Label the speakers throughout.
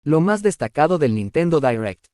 Speaker 1: Lo más destacado del Nintendo Direct.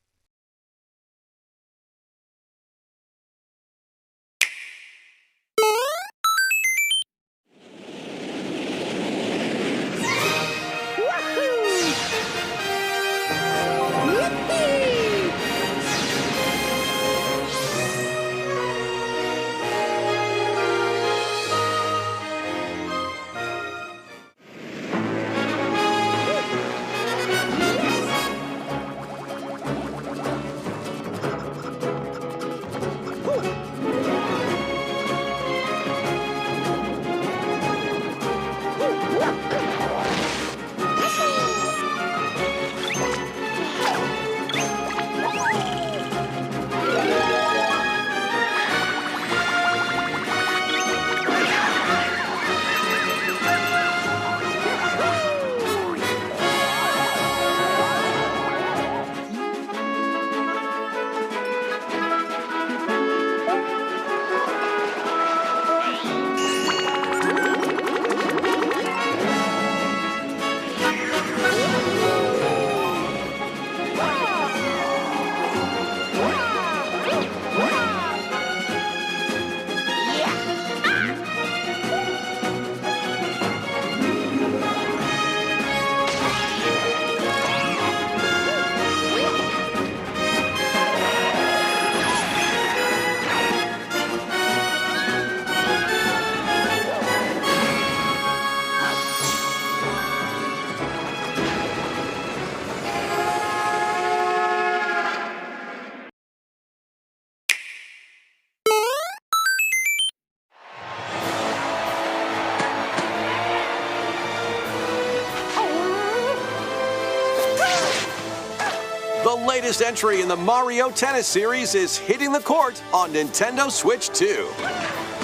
Speaker 2: The latest entry in the Mario Tennis series is hitting the court on Nintendo Switch 2.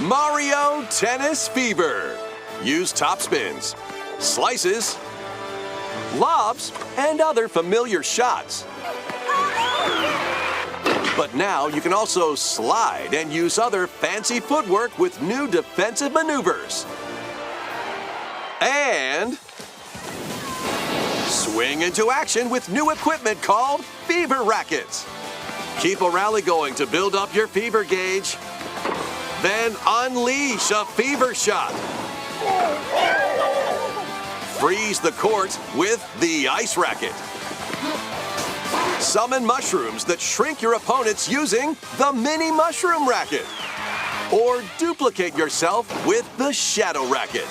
Speaker 2: Mario Tennis Fever. Use topspins, slices, lobs, and other familiar shots. But now you can also slide and use other fancy footwork with new defensive maneuvers. And swing into action with new equipment called Fever Rackets. Keep a rally going to build up your fever gauge. Then unleash a fever shot. Freeze the court with the Ice Racket. Summon mushrooms that shrink your opponents using the Mini Mushroom Racket. Or duplicate yourself with the Shadow Racket.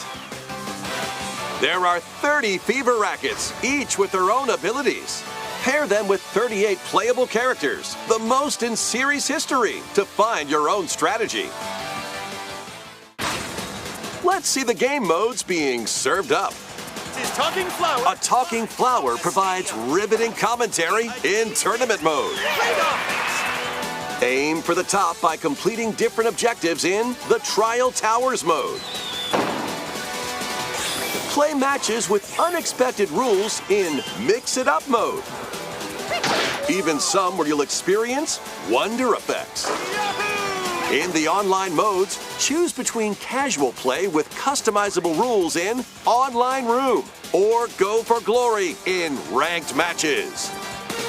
Speaker 2: There are 30 Fever Rackets, each with their own abilities. Pair them with 38 playable characters, the most in series history, to find your own strategy. Let's see the game modes being served up.
Speaker 3: Talking flower.
Speaker 2: A talking flower provides riveting commentary in tournament mode. Aim for the top by completing different objectives in the Trial Towers mode. Play matches with unexpected rules in Mix It Up mode. Even some where you'll experience wonder effects. In the online modes, choose between casual play with customizable rules in Online Room or Go for Glory in ranked matches.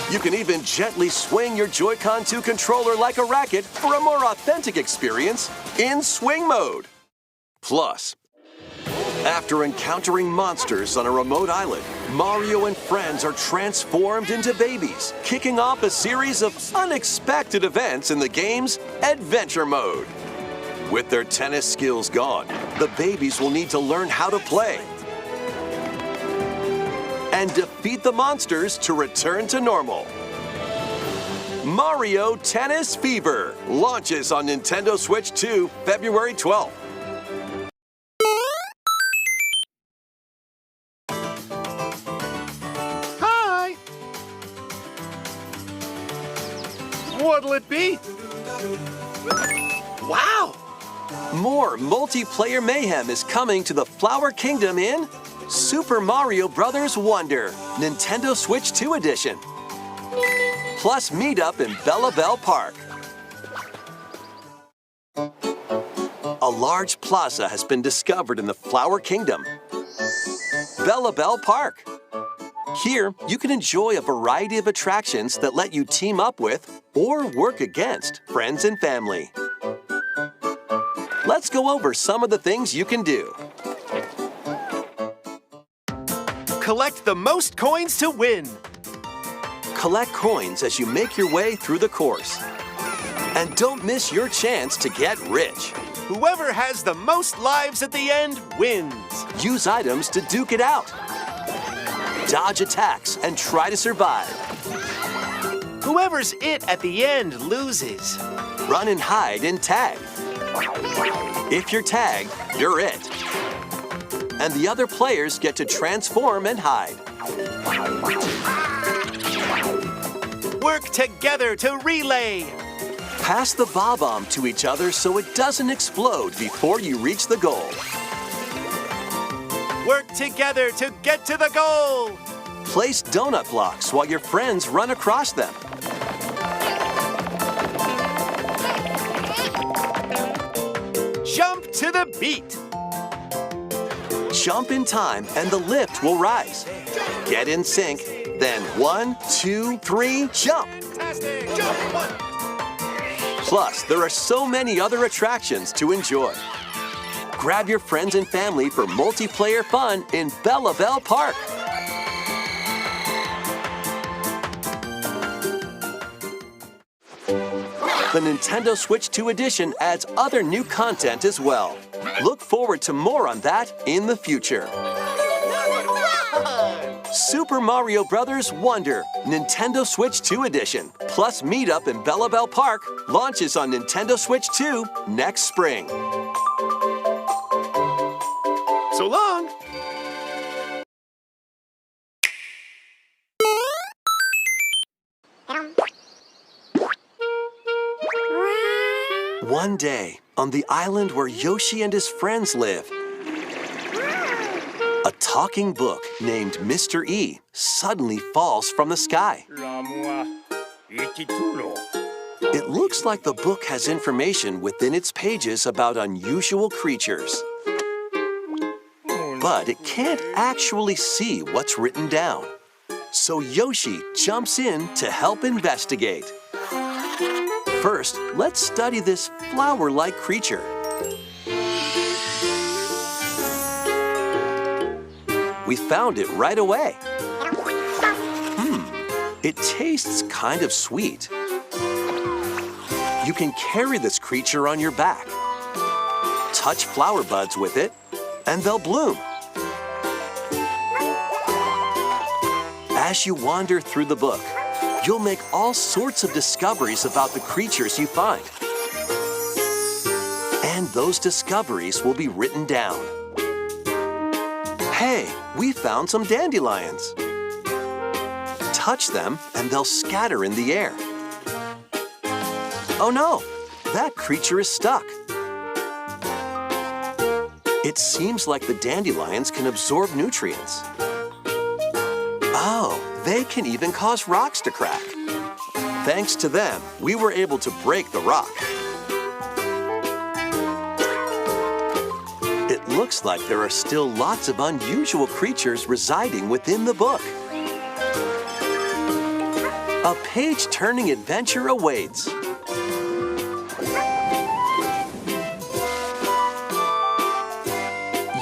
Speaker 2: You can even gently swing your Joy-Con 2 controller like a racket for a more authentic experience in Swing mode. Plus, after encountering monsters on a remote island, Mario and friends are transformed into babies, kicking off a series of unexpected events in the game's Adventure mode. With their tennis skills gone, the babies will need to learn how to play and defeat the monsters to return to normal. Mario Tennis Fever launches on Nintendo Switch 2 February 12th.
Speaker 3: What'll it be?
Speaker 2: Wow! More multiplayer mayhem is coming to the Flower Kingdom in Super Mario Bros. Wonder, Nintendo Switch 2 Edition. Plus meet up in Bella Bell Park. A large plaza has been discovered in the Flower Kingdom. Bella Bell Park. Here, you can enjoy a variety of attractions that let you team up with or work against friends and family. Let's go over some of the things you can do.
Speaker 3: Collect the most coins to win.
Speaker 2: Collect coins as you make your way through the course. And don't miss your chance to get rich.
Speaker 3: Whoever has the most lives at the end wins.
Speaker 2: Use items to duke it out. Dodge attacks and try to survive.
Speaker 3: Whoever's it at the end loses.
Speaker 2: Run and hide and tag. If you're tagged, you're it. And the other players get to transform and hide.
Speaker 3: Work together to relay.
Speaker 2: Pass the bob-omb to each other so it doesn't explode before you reach the goal.
Speaker 3: Work together to get to the goal.
Speaker 2: Place donut blocks while your friends run across them.
Speaker 3: Jump to the beat.
Speaker 2: Jump in time and the lift will rise. Get in sync, then 1, 2, 3, jump!
Speaker 3: Fantastic. Jump. 1.
Speaker 2: Plus, there are so many other attractions to enjoy. Grab your friends and family for multiplayer fun in Bella Bell Park. The Nintendo Switch 2 edition adds other new content as well. Look forward to more on that in the future. Super Mario Bros. Wonder, Nintendo Switch 2 edition, plus Meetup in Bella Bell Park launches on Nintendo Switch 2 next spring.
Speaker 3: So long.
Speaker 2: One day, on the island where Yoshi and his friends live, a talking book named Mr. E suddenly falls from the sky. It looks like the book has information within its pages about unusual creatures. But it can't actually see what's written down. So Yoshi jumps in to help investigate. First, let's study this flower-like creature. We found it right away. It tastes kind of sweet. You can carry this creature on your back. Touch flower buds with it, and they'll bloom. As you wander through the book, you'll make all sorts of discoveries about the creatures you find. And those discoveries will be written down. Hey, we found some dandelions. Touch them and they'll scatter in the air. Oh no, that creature is stuck. It seems like the dandelions can absorb nutrients. Oh, they can even cause rocks to crack. Thanks to them, we were able to break the rock. It looks like there are still lots of unusual creatures residing within the book. A page-turning adventure awaits.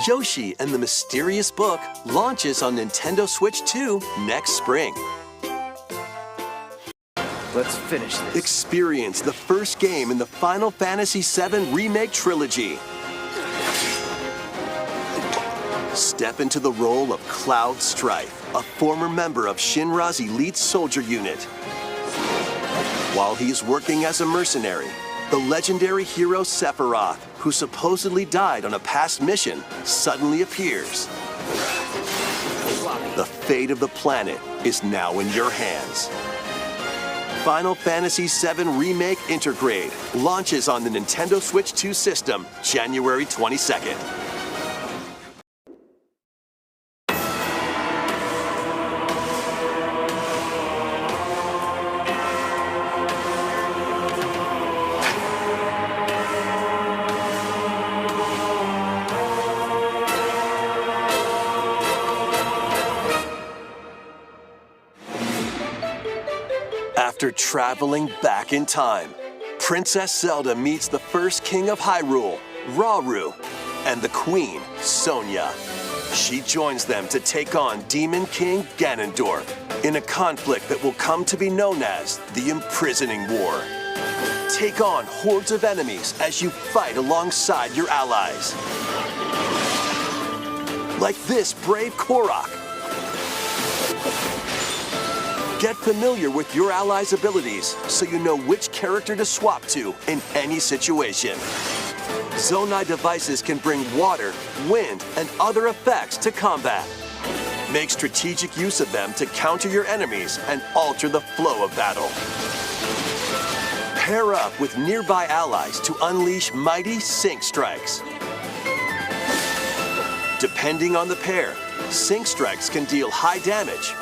Speaker 2: Yoshi and the Mysterious Book launches on Nintendo Switch 2 next spring.
Speaker 3: Let's finish this.
Speaker 2: Experience the first game in the Final Fantasy VII Remake Trilogy. Step into the role of Cloud Strife, a former member of Shinra's elite soldier unit. While he's working as a mercenary, the legendary hero Sephiroth, who supposedly died on a past mission, suddenly appears. The fate of the planet is now in your hands. Final Fantasy VII Remake Intergrade launches on the Nintendo Switch 2 system January 22nd. After traveling back in time, Princess Zelda meets the first king of Hyrule, Rauru, and the queen, Sonia. She joins them to take on Demon King Ganondorf in a conflict that will come to be known as the Imprisoning War. Take on hordes of enemies as you fight alongside your allies. Like this brave Korok. Get familiar with your allies' abilities so you know which character to swap to in any situation. Zonai devices can bring water, wind, and other effects to combat. Make strategic use of them to counter your enemies and alter the flow of battle. Pair up with nearby allies to unleash mighty sync strikes. Depending on the pair, sync strikes can deal high damage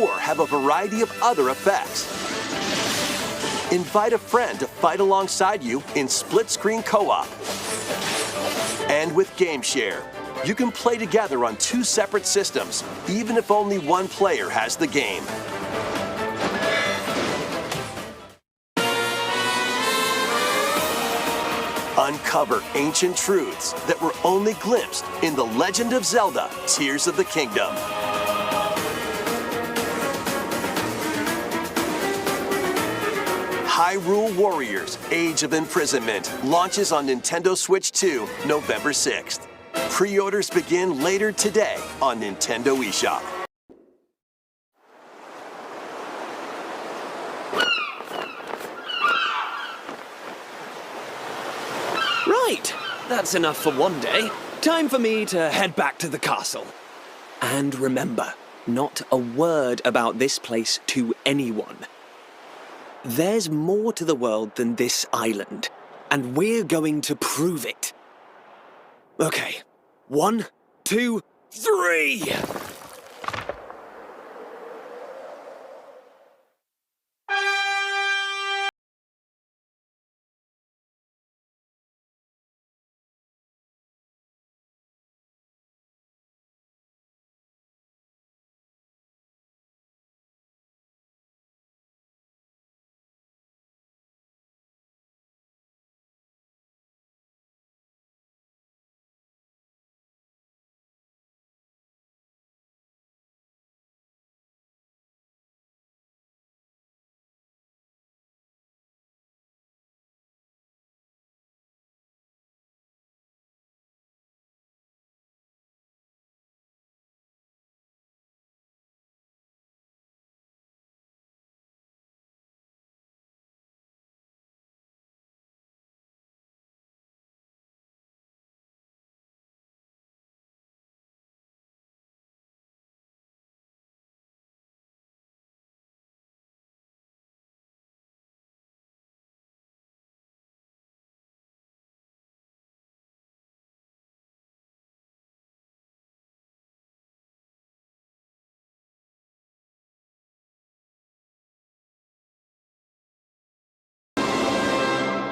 Speaker 2: or have a variety of other effects. Invite a friend to fight alongside you in split-screen co-op. And with Game Share, you can play together on 2 separate systems, even if only one player has the game. Uncover ancient truths that were only glimpsed in The Legend of Zelda: Tears of the Kingdom. Hyrule Warriors: Age of Imprisonment launches on Nintendo Switch 2 November 6th. Pre-orders begin later today on Nintendo eShop.
Speaker 4: Right, that's enough for one day. Time for me to head back to the castle. And remember, not a word about this place to anyone. There's more to the world than this island, and we're going to prove it. Okay, 1, 2, 3!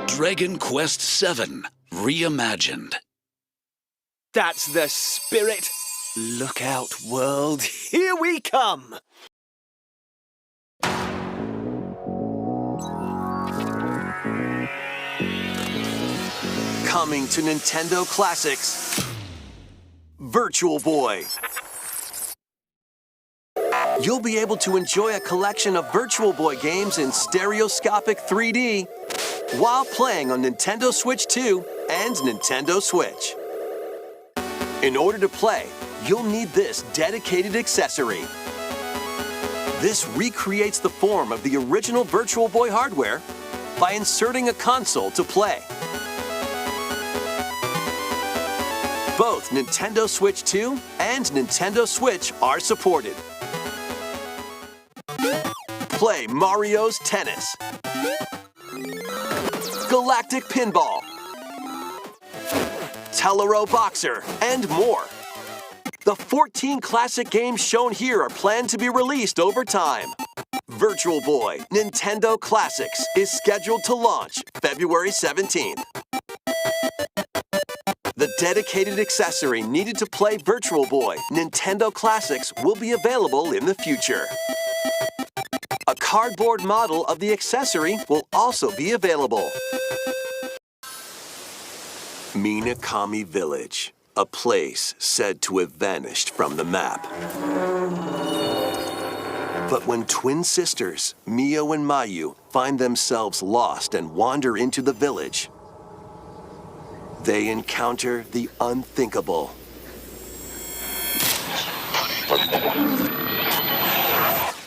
Speaker 5: Dragon Quest VII Reimagined.
Speaker 4: That's the spirit! Look out, world, here we come!
Speaker 2: Coming to Nintendo Classics, Virtual Boy. You'll be able to enjoy a collection of Virtual Boy games in stereoscopic 3D while playing on Nintendo Switch 2 and Nintendo Switch. In order to play, you'll need this dedicated accessory. This recreates the form of the original Virtual Boy hardware by inserting a console to play. Both Nintendo Switch 2 and Nintendo Switch are supported. Play Mario's Tennis, Galactic Pinball, Tellero Boxer, and more. The 14 classic games shown here are planned to be released over time. Virtual Boy Nintendo Classics is scheduled to launch February 17th. The dedicated accessory needed to play Virtual Boy Nintendo Classics will be available in the future. A cardboard model of the accessory will also be available. Minakami Village, a place said to have vanished from the map. But when twin sisters, Mio and Mayu, find themselves lost and wander into the village, they encounter the unthinkable.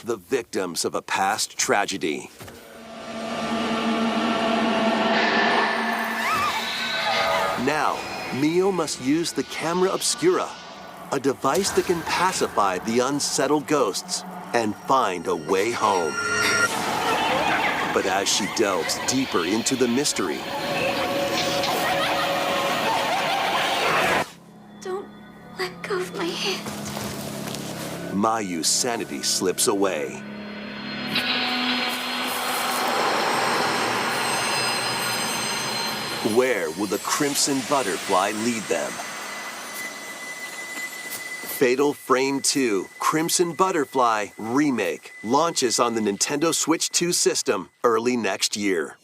Speaker 2: The victims of a past tragedy. Now, Mio must use the camera obscura, a device that can pacify the unsettled ghosts and find a way home. But as she delves deeper into the mystery,
Speaker 6: Don't let go of my hand.
Speaker 2: Mayu's sanity slips away. Where will the Crimson Butterfly lead them? Fatal Frame 2 Crimson Butterfly Remake launches on the Nintendo Switch 2 system early next year.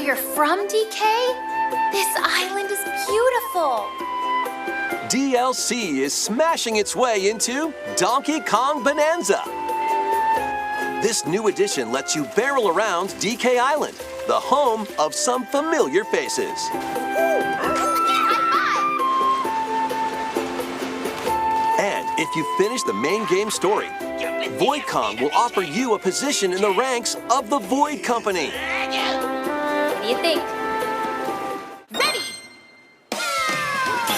Speaker 6: You're from, DK? This island is beautiful.
Speaker 2: DLC is smashing its way into Donkey Kong Bonanza. This new edition lets you barrel around DK Island, the home of some familiar faces. And if you finish the main game story, Void Kong will offer you a position in the ranks of the Void Company.
Speaker 6: What do you think? Ready!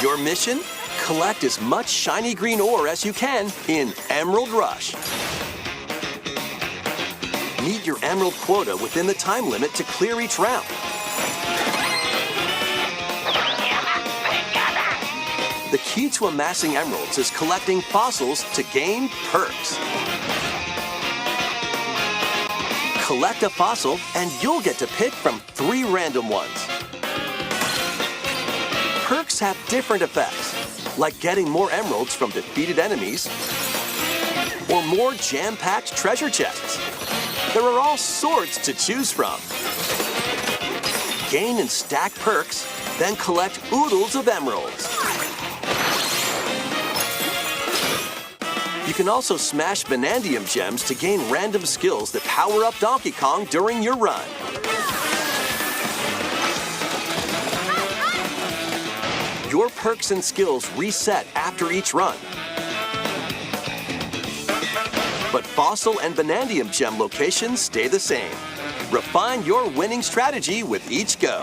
Speaker 2: Your mission? Collect as much shiny green ore as you can in Emerald Rush. Meet your emerald quota within the time limit to clear each round. The key to amassing emeralds is collecting fossils to gain perks. Collect a fossil, and you'll get to pick from 3 random ones. Perks have different effects, like getting more emeralds from defeated enemies, or more jam-packed treasure chests. There are all sorts to choose from. Gain and stack perks, then collect oodles of emeralds. You can also smash Vanadium gems to gain random skills that power up Donkey Kong during your run. Your perks and skills reset after each run. but fossil and vanadium gem locations stay the same. Refine your winning strategy with each go.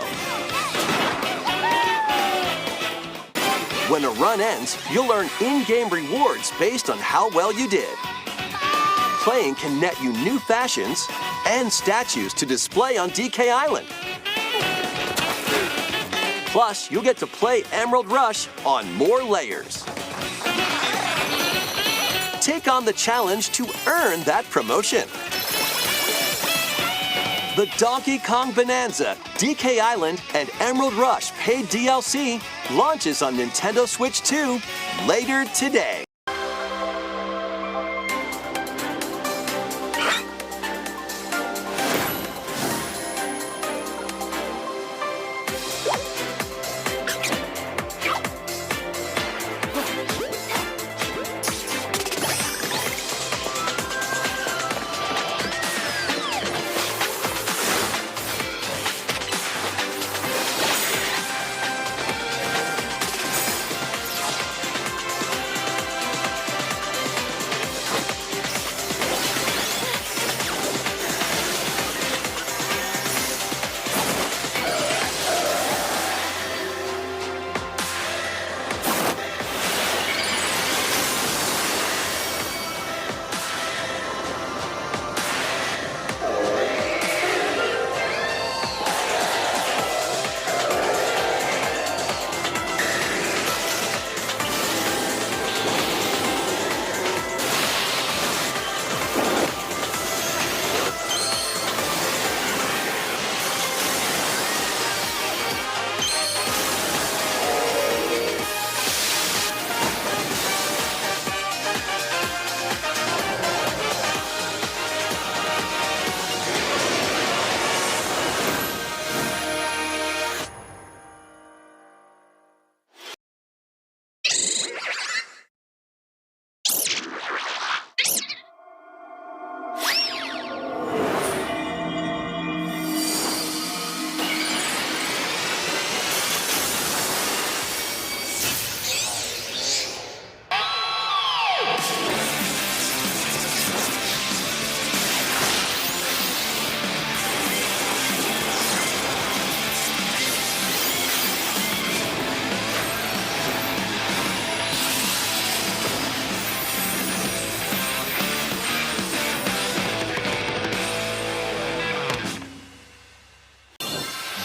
Speaker 2: When a run ends, you'll earn in-game rewards based on how well you did. Playing can net you new fashions and statues to display on DK Island. Plus, you'll get to play Emerald Rush on more layers. Take on the challenge to earn that promotion. The Donkey Kong Bonanza, DK Island, and Emerald Rush paid DLC launches on Nintendo Switch 2 later today.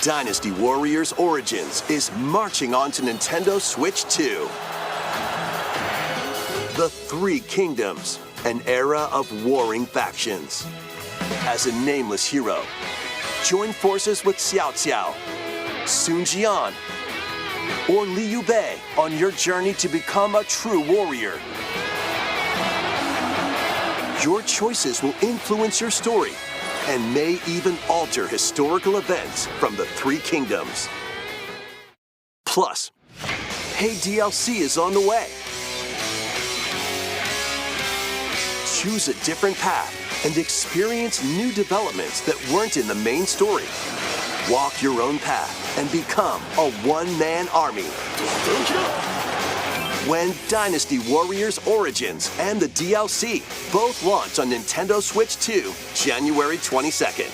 Speaker 2: Dynasty Warriors Origins is marching on to Nintendo Switch 2. The Three Kingdoms, an era of warring factions. As a nameless hero, join forces with Xiao Xiao, Sun Jian, or Liu Bei on your journey to become a true warrior. Your choices will influence your story and may even alter historical events from the Three Kingdoms. Plus, paid DLC is on the way. Choose a different path and experience new developments that weren't in the main story. Walk your own path and become a one-man army. When Dynasty Warriors Origins and the DLC both launch on Nintendo Switch 2, January 22nd.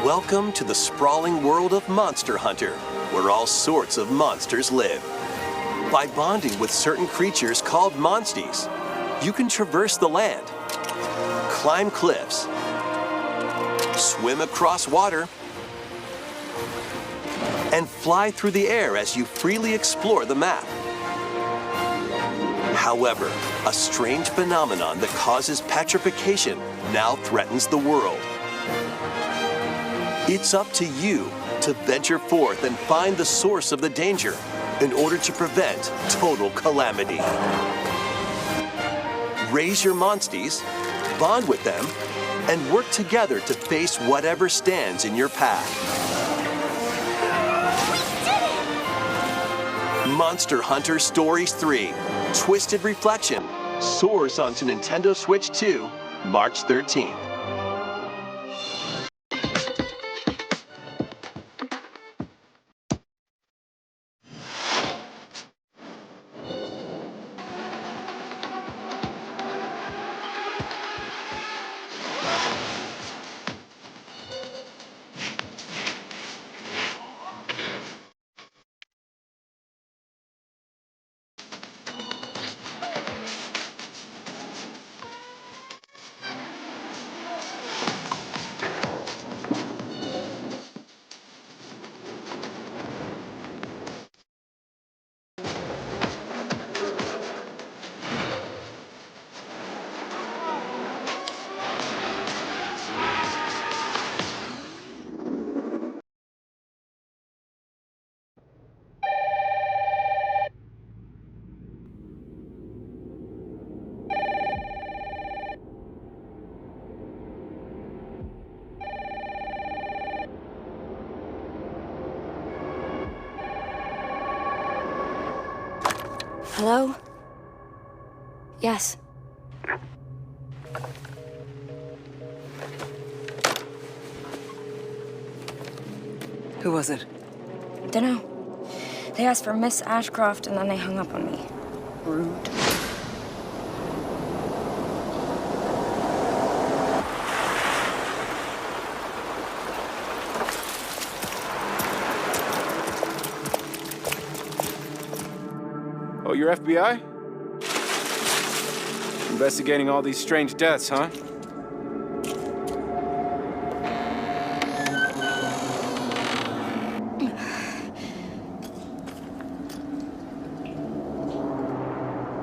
Speaker 2: Welcome to the sprawling world of Monster Hunter, where all sorts of monsters live. By bonding with certain creatures called monsties, you can traverse the land, climb cliffs, swim across water, and fly through the air as you freely explore the map. However, a strange phenomenon that causes petrification now threatens the world. It's up to you to venture forth and find the source of the danger in order to prevent total calamity. Raise your monsties, bond with them, and work together to face whatever stands in your path. Monster Hunter Stories 3: Twisted Reflection soars onto Nintendo Switch 2 March 13th.
Speaker 7: Hello? Yes.
Speaker 8: Who was it?
Speaker 7: Dunno. They asked for Miss Ashcroft and then they hung up on me. Rude.
Speaker 9: Oh, you're FBI? Investigating all these strange deaths, huh?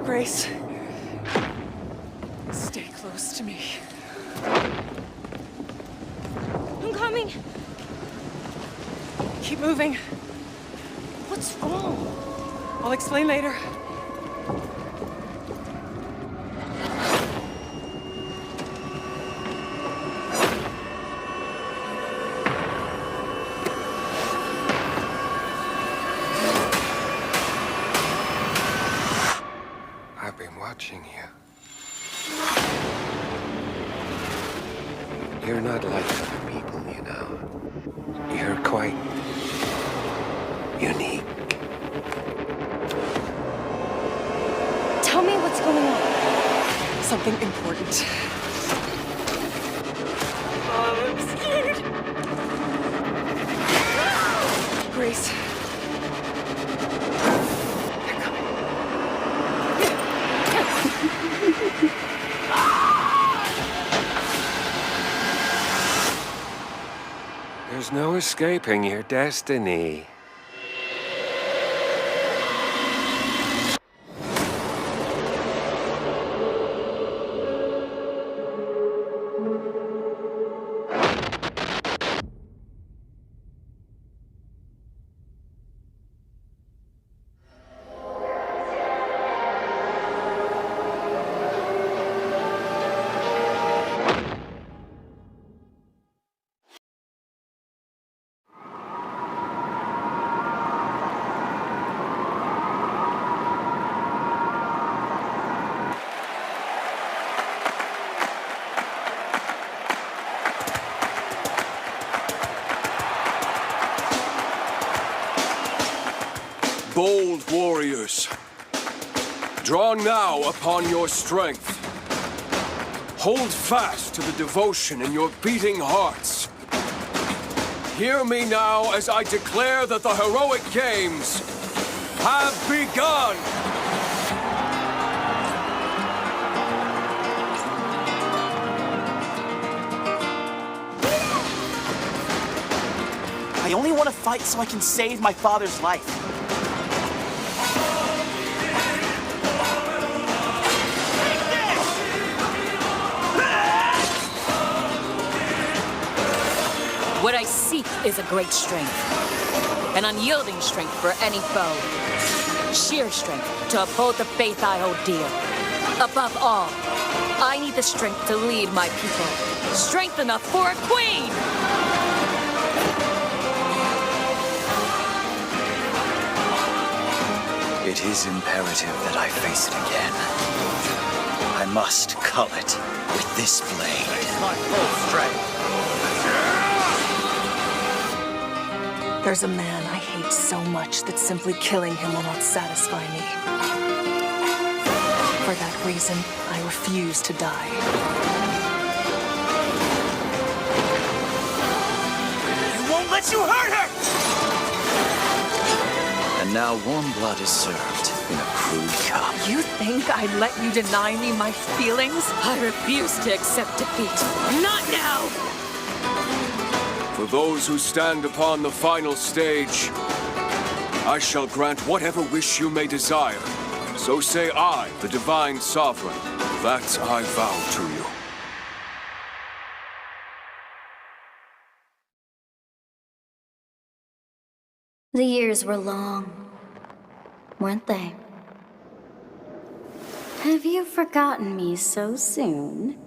Speaker 8: Grace. Stay close to me.
Speaker 7: I'm coming.
Speaker 8: Keep moving.
Speaker 7: What's wrong?
Speaker 8: I'll explain later.
Speaker 10: I've been watching you. You're not like other people, you know. You're quite unique.
Speaker 7: Tell me what's going on.
Speaker 8: Something important.
Speaker 7: I'm scared.
Speaker 8: Grace.
Speaker 10: There's no escaping your destiny.
Speaker 11: Bold warriors, draw now upon your strength. Hold fast to the devotion in your beating hearts. Hear me now as I declare that the heroic games have begun!
Speaker 12: I only want to fight so I can save my father's life.
Speaker 13: What I seek is a great strength, an unyielding strength for any foe, sheer strength to uphold the faith I hold dear. Above all, I need the strength to lead my people, strength enough for a queen!
Speaker 14: It is imperative that I face it again. I
Speaker 12: I must cull it with this blade.
Speaker 10: My full strength.
Speaker 8: There's a man I hate so much that simply killing him will not satisfy me. For that reason, I refuse to die.
Speaker 12: I won't let you hurt her!
Speaker 10: And now warm blood is served in a crude cup.
Speaker 8: You think I'd let you deny me my feelings?
Speaker 13: I refuse to accept defeat. Not now!
Speaker 11: For those who stand upon the final stage, I shall grant whatever wish you may desire. So say I, the Divine Sovereign, that I vow to you.
Speaker 6: The years were long, weren't they? Have you forgotten me so soon?